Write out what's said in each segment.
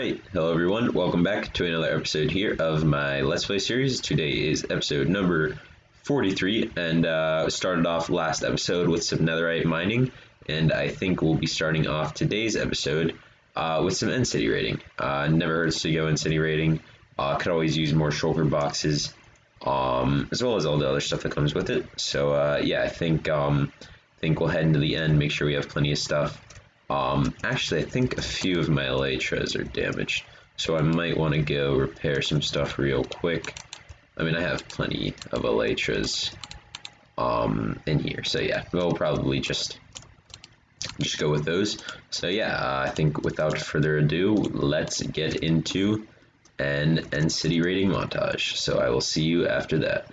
Alright, hello everyone, welcome back to another episode here of my Let's Play series. Today is episode number 43, and started off last episode with some netherite mining, and I think we'll be starting off today's episode with some end city raiding. Never hurts to go end city raiding, could always use more shulker boxes, as well as all the other stuff that comes with it. So yeah, I think we'll head into the end, make sure we have plenty of stuff. Actually, I think a few of my elytras are damaged, so I might want to go repair some stuff real quick. I mean, I have plenty of elytras, in here, so yeah, we'll probably just go with those. So yeah, I think without further ado, let's get into an end city raiding montage. So I will see you after that.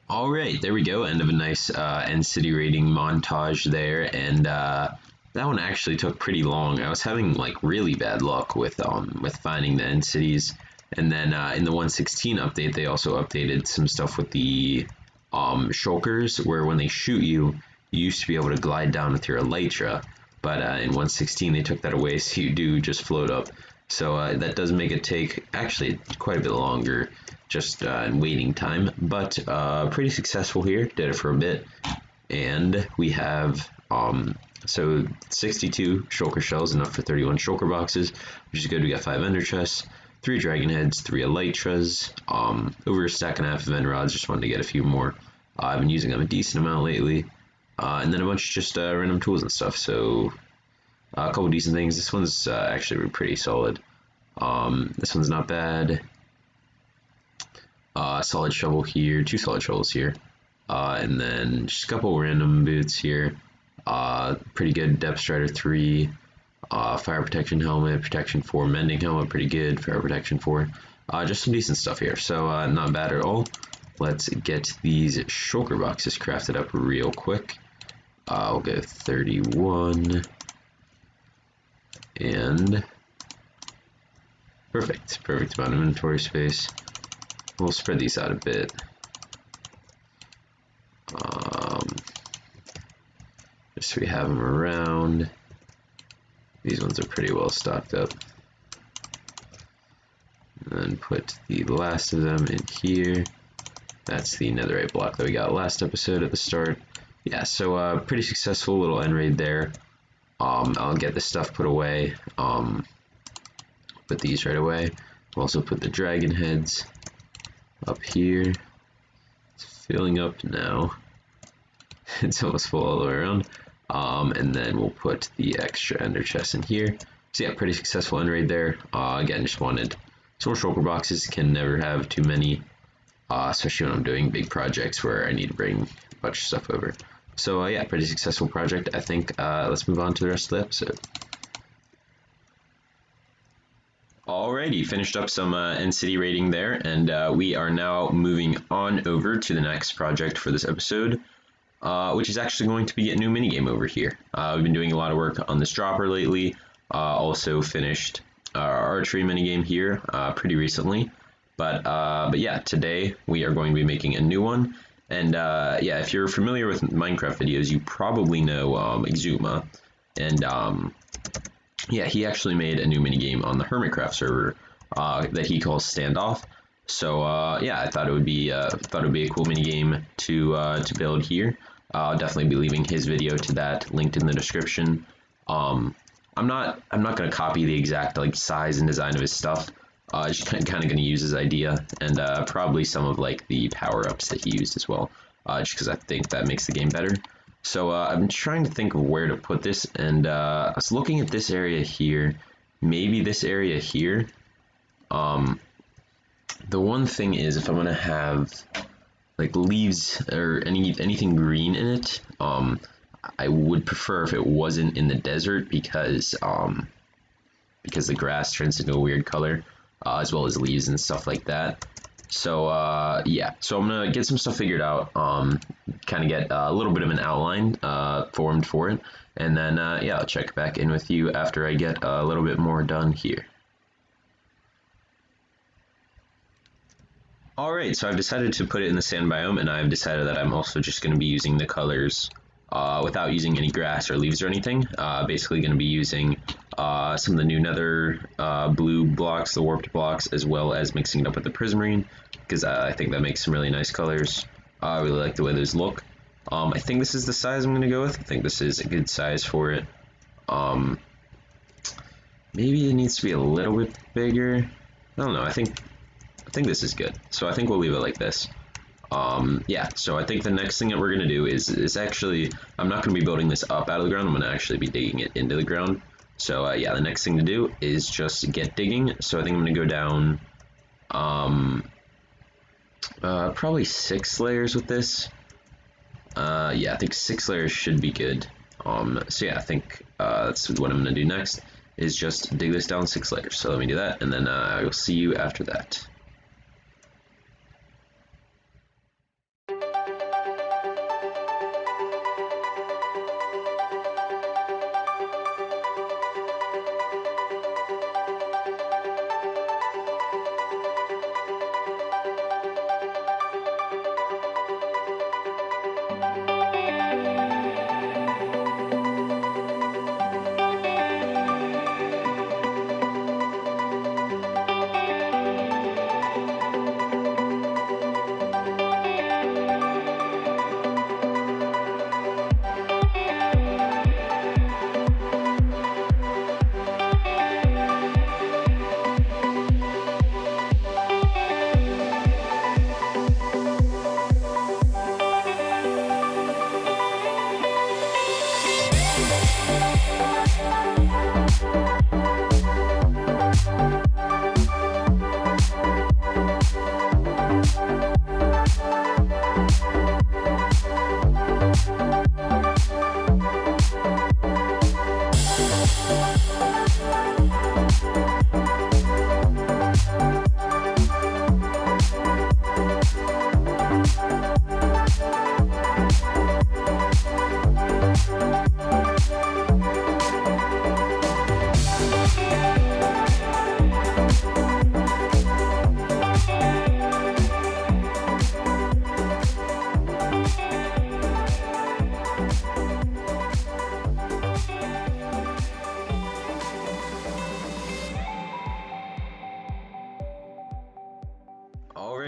Alright, there we go. End of a nice end city raiding montage there, and That one actually took pretty long. I was having like really bad luck with finding the end cities, and then in the 116 update, they also updated some stuff with the shulkers, where when they shoot you, you used to be able to glide down with your elytra, but in 116 they took that away, so you do just float up. So that does make it take actually quite a bit longer, just in waiting time, but pretty successful here. Did it for a bit, and we have so 62 shulker shells, enough for 31 shulker boxes, which is good. We got 5 ender chests, 3 dragon heads, 3 elytras, over a stack and a half of end rods. Just wanted to get a few more. I've been using them a decent amount lately, and then a bunch of just random tools and stuff. So a couple decent things. This one's actually pretty solid. This one's not bad. Solid shovel here, 2 solid shovels here, and then just a couple random boots here. Pretty good depth strider 3, fire protection helmet, protection 4, mending helmet, pretty good, fire protection 4. Just some decent stuff here, so not bad at all. Let's get these shulker boxes crafted up real quick. I'll go 31 and perfect amount of inventory space. We'll spread these out a bit. Just so we have them around. These ones are pretty well stocked up. And then put the last of them in here. That's the netherite block that we got last episode at the start. Yeah, so pretty successful little end raid there. I'll get this stuff put away. Put these right away. We'll also put the dragon heads up here. It's filling up now. It's almost full all the way around. And then we'll put the extra ender chest in here. So yeah, pretty successful end raid there. Again, just wanted some more shulker boxes. Can never have too many, especially when I'm doing big projects where I need to bring a bunch of stuff over. So yeah, pretty successful project. I think let's move on to the rest of the episode. Alrighty, finished up some end city raiding there, and we are now moving on over to the next project for this episode, which is actually going to be a new minigame over here. We've been doing a lot of work on this dropper lately. Also finished our archery minigame here pretty recently, but yeah, today we are going to be making a new one. And yeah, if you're familiar with Minecraft videos, you probably know Xisuma, and yeah, he actually made a new minigame on the Hermitcraft server that he calls Standoff. So yeah, I thought it would be a cool minigame to build here. I'll definitely be leaving his video to that linked in the description. I'm not gonna copy the exact like size and design of his stuff. Just kind of gonna use his idea, and probably some of like the power ups that he used as well, just because I think that makes the game better. So I'm trying to think of where to put this, and I was looking at this area here, maybe this area here. The one thing is, if I'm gonna have like leaves or anything green in it, I would prefer if it wasn't in the desert, because the grass turns into a weird color, as well as leaves and stuff like that. So yeah, so I'm gonna get some stuff figured out, kind of get a little bit of an outline formed for it, and then yeah, I'll check back in with you after I get a little bit more done here. Alright, so I've decided to put it in the sand biome, and I've decided that I'm also just going to be using the colors without using any grass or leaves or anything. Basically going to be using some of the new nether blue blocks, the warped blocks, as well as mixing it up with the prismarine, because I think that makes some really nice colors. I really like the way those look. I think this is the size I'm going to go with. I think this is a good size for it. Maybe it needs to be a little bit bigger. I don't know, I think this is good. So I think we'll leave it like this. Yeah, so I think the next thing that we're going to do is actually, I'm not going to be building this up out of the ground, I'm going to actually be digging it into the ground. So yeah, the next thing to do is just get digging. So I think I'm going to go down probably 6 layers with this. Yeah, I think 6 layers should be good. So yeah, I think that's what I'm going to do next, is just dig this down 6 layers. So let me do that, and then I will see you after that.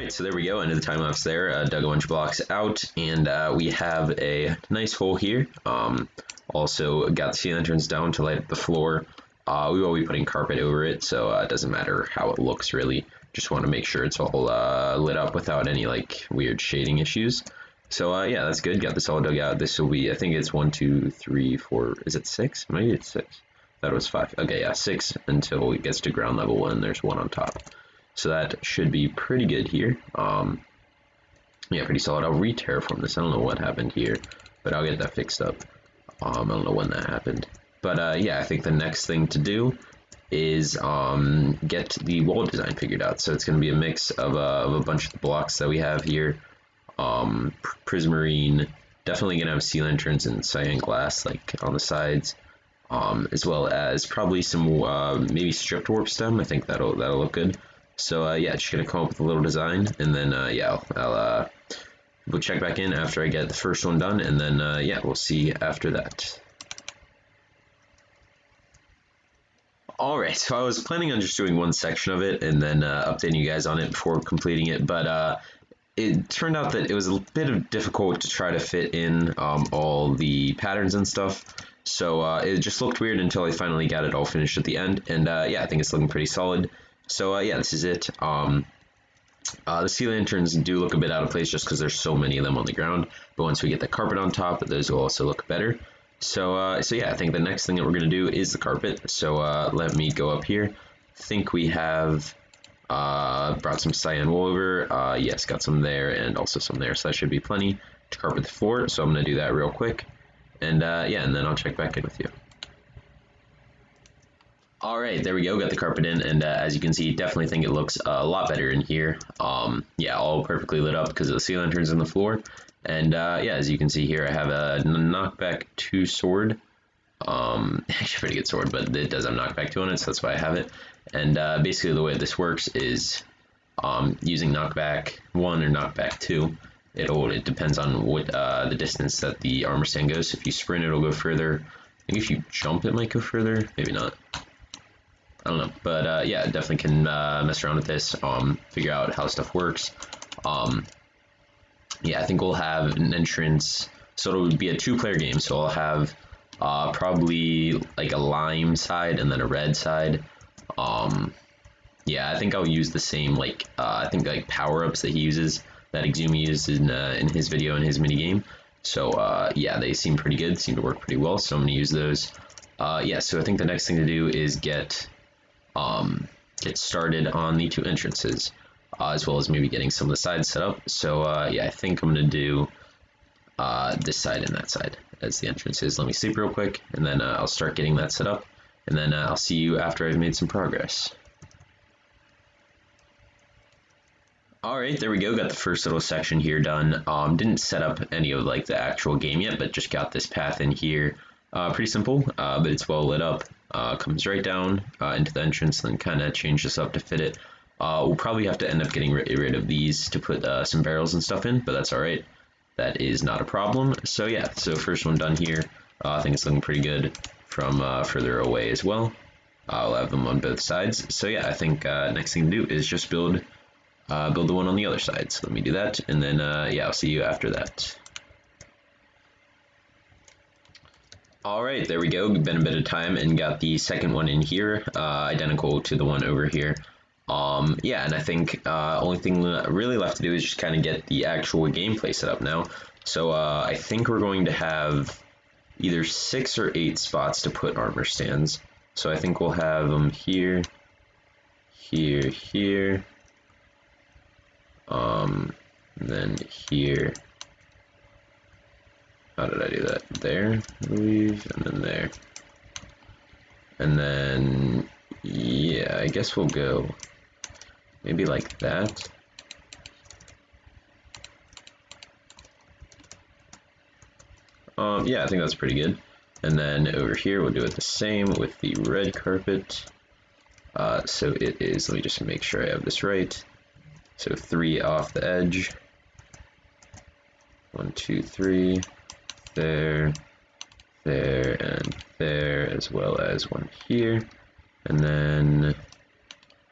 Alright, so there we go, end of the time lapse there. Dug a bunch of blocks out, and we have a nice hole here. Also got the sea lanterns down to light up the floor. We will be putting carpet over it, so it doesn't matter how it looks really. Just want to make sure it's all lit up without any like weird shading issues. So yeah, that's good. Got this all dug out. This will be, I think it's 1, 2, 3, 4. Is it 6? Maybe it's 6. Thought it was 5. Okay, yeah, 6 until it gets to ground level, and there's 1 on top. So that should be pretty good here. Yeah, pretty solid. I'll re-terraform this. I don't know what happened here, but I'll get that fixed up. I don't know when that happened. But yeah, I think the next thing to do is get the wall design figured out. So it's going to be a mix of a bunch of the blocks that we have here. Prismarine, definitely going to have sea lanterns and cyan glass like on the sides. As well as probably some maybe stripped warp stem. I think that'll look good. So yeah, just gonna come up with a little design, and then yeah, we'll check back in after I get the first one done, and then yeah, we'll see after that. Alright, so I was planning on just doing one section of it and then updating you guys on it before completing it, but it turned out that it was a bit difficult to try to fit in all the patterns and stuff. So it just looked weird until I finally got it all finished at the end, and yeah, I think it's looking pretty solid. So yeah, this is it. The sea lanterns do look a bit out of place just because there's so many of them on the ground, but once we get the carpet on top, those will also look better. So so yeah, I think the next thing that we're going to do is the carpet. So let me go up here. I think we have brought some cyan wool over. Yes, got some there and also some there, so that should be plenty to carpet the floor. So I'm going to do that real quick, and yeah, and then I'll check back in with you. Alright, there we go, got the carpet in, and as you can see, definitely think it looks a lot better in here. Yeah, all perfectly lit up because of the sea lanterns in the floor. And yeah, as you can see here, I have a knockback 2 sword. Actually a pretty good sword, but it does have knockback 2 on it, so that's why I have it. And basically the way this works is using knockback 1 or knockback 2. It depends on what the distance that the armor stand goes. So if you sprint, it'll go further. I think if you jump, it might go further. Maybe not. I don't know, but yeah, definitely can mess around with this, figure out how stuff works. Yeah, I think we'll have an entrance, so it'll be a 2-player game, so I'll have probably like a lime side and then a red side. Yeah, I think I'll use the same, like, I think like power-ups that he uses, that Xisuma used in his video in his minigame. So yeah, they seem pretty good, seem to work pretty well, so I'm going to use those. Yeah, so I think the next thing to do is get started on the 2 entrances, as well as maybe getting some of the sides set up. So yeah, I think I'm going to do this side and that side as the entrances. Let me sleep real quick, and then I'll start getting that set up, and then I'll see you after I've made some progress. Alright, there we go, got the first little section here done. Didn't set up any of like the actual game yet, but just got this path in here. Pretty simple, but it's well lit up. Comes right down into the entrance, and then kind of change this up to fit it. We'll probably have to end up getting rid of these to put some barrels and stuff in, but that's alright. That is not a problem. So yeah, so first one done here. I think it's looking pretty good from further away as well. I'll have them on both sides. So yeah, I think next thing to do is just build the one on the other side. So let me do that, and then yeah, I'll see you after that. Alright, there we go. Been a bit of time and got the second one in here, identical to the one over here. Yeah, and I think only thing really left to do is just kind of get the actual gameplay set up now. So I think we're going to have either 6 or 8 spots to put armor stands. So I think we'll have them here, here, here, and then here. How did I do that? There, I believe, and then there. And then, yeah, I guess we'll go maybe like that. Yeah, I think that's pretty good. And then over here, we'll do it the same with the red carpet. So it is, let me just make sure I have this right. So 3 off the edge. 1, 2, 3. There, there, and there, as well as one here, and then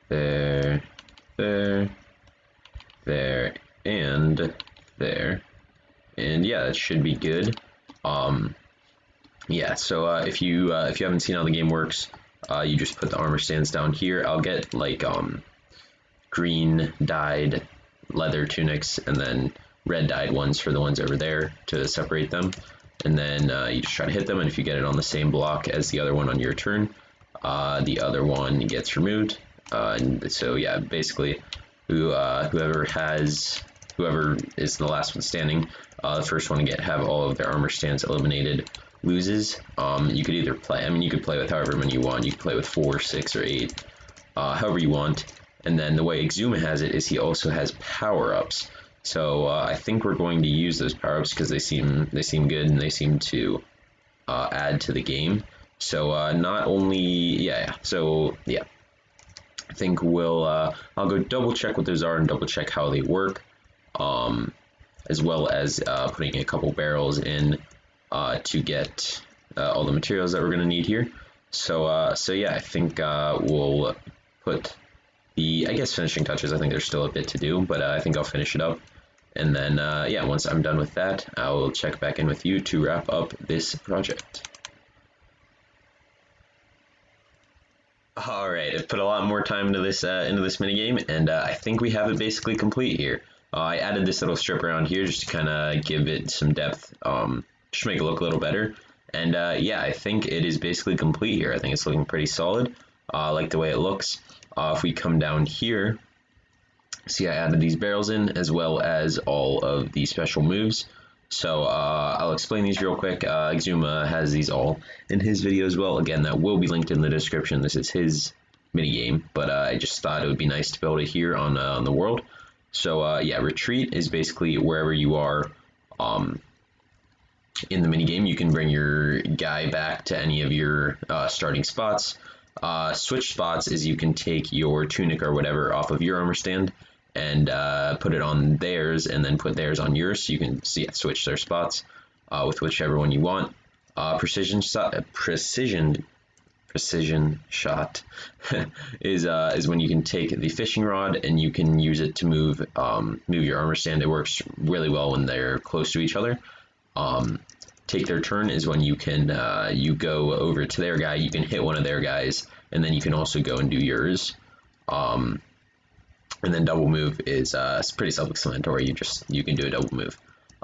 there, there, there, and there. And yeah, that should be good. Yeah, so if you haven't seen how the game works, you just put the armor stands down here. I'll get like green dyed leather tunics and then red dyed ones for the ones over there to separate them. And then you just try to hit them, and if you get it on the same block as the other one on your turn, the other one gets removed. And so yeah, basically, whoever is the last one standing, the first one to have all of their armor stands eliminated loses. You could either play, I mean, you could play with however many you want. You could play with 4, 6, or 8, however you want. And then the way Xisuma has it is he also has power-ups. So I think we're going to use those power-ups because they seem good and they seem to add to the game. So not only so yeah, I think I'll go double check what those are and double check how they work, as well as putting a couple barrels in to get all the materials that we're going to need here. So yeah, I think we'll put the, I guess, finishing touches. I think there's still a bit to do, but I think I'll finish it up. And then, yeah, once I'm done with that, I'll check back in with you to wrap up this project. Alright, I've put a lot more time into this minigame, and I think we have it basically complete here. I added this little strip around here just to kind of give it some depth, just to make it look a little better. And yeah, I think it is basically complete here. I think it's looking pretty solid. I like the way it looks. If we come down here, see I added these barrels in as well as all of the special moves. So I'll explain these real quick. Xisuma has these all in his video as well. Again, that will be linked in the description. This is his minigame, but I just thought it would be nice to be able to hear on the world. So yeah, retreat is basically wherever you are in the minigame. You can bring your guy back to any of your starting spots. Switch spots is you can take your tunic or whatever off of your armor stand and put it on theirs, and then put theirs on yours, so you can switch their spots with whichever one you want. Precision shot is when you can take the fishing rod and you can use it to move your armor stand. It works really well when they're close to each other. Take their turn is when you can you go over to their guy, you can hit one of their guys, and then you can also go and do yours. And then double move is it's pretty self-explanatory. You can do a double move.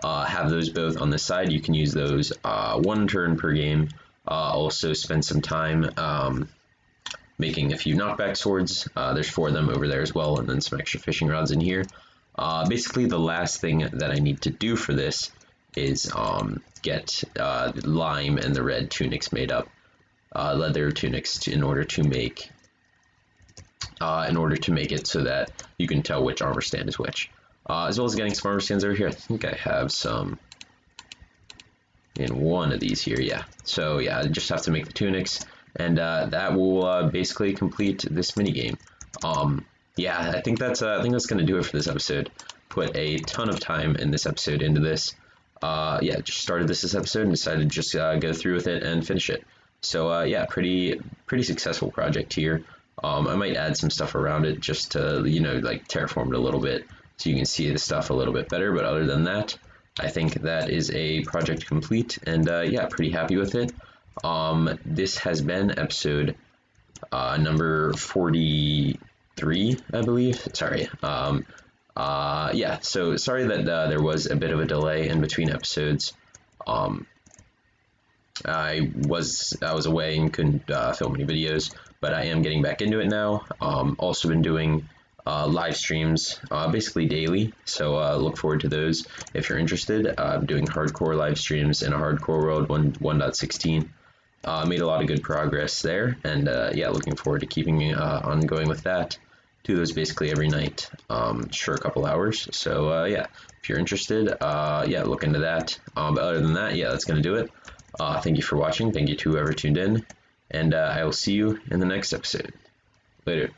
Have those both on the side. You can use those 1 turn per game. Also spend some time making a few knockback swords. There's 4 of them over there as well, and then some extra fishing rods in here. Basically, the last thing that I need to do for this is get the lime and the red tunics made up, leather tunics, in order to make it so that you can tell which armor stand is which. As well as getting some armor stands over here. I think I have some in one of these here, yeah. So yeah, I just have to make the tunics, and that will basically complete this minigame. Yeah, I think that's gonna do it for this episode. Put a ton of time in this episode into this. Yeah, just started this episode and decided to just go through with it and finish it. So yeah, pretty successful project here. I might add some stuff around it just to, you know, like terraform it a little bit so you can see the stuff a little bit better. But other than that, I think that is a project complete, and yeah, pretty happy with it. This has been episode number 43, I believe. Sorry. Yeah, so sorry that there was a bit of a delay in between episodes. I was away and couldn't film any videos, but I am getting back into it now. Also been doing live streams basically daily, so look forward to those if you're interested. I'm doing hardcore live streams in a hardcore world 1.16. Made a lot of good progress there, and yeah, looking forward to keeping on going with that. Do those basically every night, for a couple hours. So yeah, if you're interested, yeah, look into that. But other than that, yeah, that's gonna do it. Thank you for watching. Thank you to whoever tuned in, and I will see you in the next episode. Later.